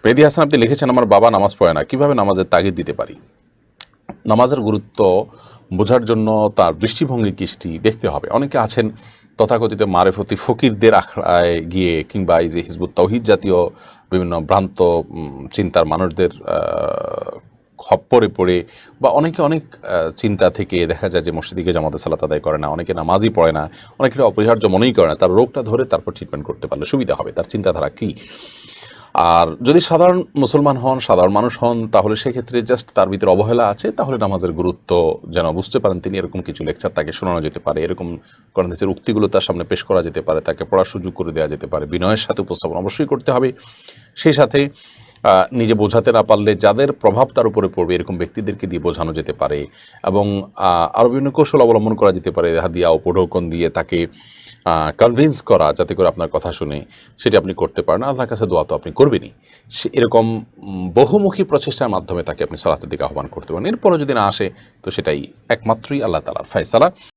মেহেদী হাসান আপনি লিখেছেন, আমার বাবা নামাজ পড়ে না, কিভাবে নামাজের তাগিদ দিতে পারি? নামাজের গুরুত্ব বোঝার জন্য তার দৃষ্টিভঙ্গি কৃষ্টি দেখতে হবে। অনেকে আছেন তথাকথিত মারেফতি ফকিরদের আখড়ায় গিয়ে কিংবা এই যে হিজবুত তাওহীদ জাতীয় বিভিন্ন ভ্রান্ত চিন্তার মানুষদের খপ্পরে পড়ে বা অনেকে অনেক চিন্তা থেকে দেখা যায় যে মসজিদে গিয়ে জামাতে সালাত আদায় করে না, অনেকে নামাজই পড়ে না, অনেকে অপরিহার্য মনেই করে না। তার রোগটা ধরে তারপর ট্রিটমেন্ট করতে পারলে সুবিধা হবে। তার চিন্তাধারা কী? আর যদি সাধারণ মুসলমান হন, সাধারণ মানুষ হন, তাহলে সেক্ষেত্রে জাস্ট তার ভিতরে অবহেলা আছে, তাহলে নামাজের গুরুত্ব যেন বুঝতে পারেন তিনি, এরকম কিছু লেকচার তাকে শোনানো যেতে পারে, এরকম কোরআন হাদিসের উক্তিগুলো তার সামনে পেশ করা যেতে পারে, তাকে পড়ার সুযোগ করে দেওয়া যেতে পারে। বিনয়ের সাথে উপস্থাপন অবশ্যই করতে হবে। সেই সাথে নিজে বোঝাতে না পারলে যাদের প্রভাব তার উপরে পড়বে এরকম ব্যক্তিদেরকে দিয়ে বোঝানো যেতে পারে, এবং আরও বিভিন্ন কৌশল অবলম্বন করা যেতে পারে, হাদিয়া ও উপঢৌকন দিয়ে তাকে কনভিন্স করা যাতে করে আপনার কথা শুনে, সেটি আপনি করতে পারেন। আল্লাহর কাছে দোয়া তো আপনি করবেনই। সে এরকম বহুমুখী প্রচেষ্টার মাধ্যমে তাকে আপনি সালাতের দিকে আহ্বান করতে পারেন। এরপরও যদি না আসে তো সেটাই একমাত্রই আল্লাহ তাআলার ফয়সালা।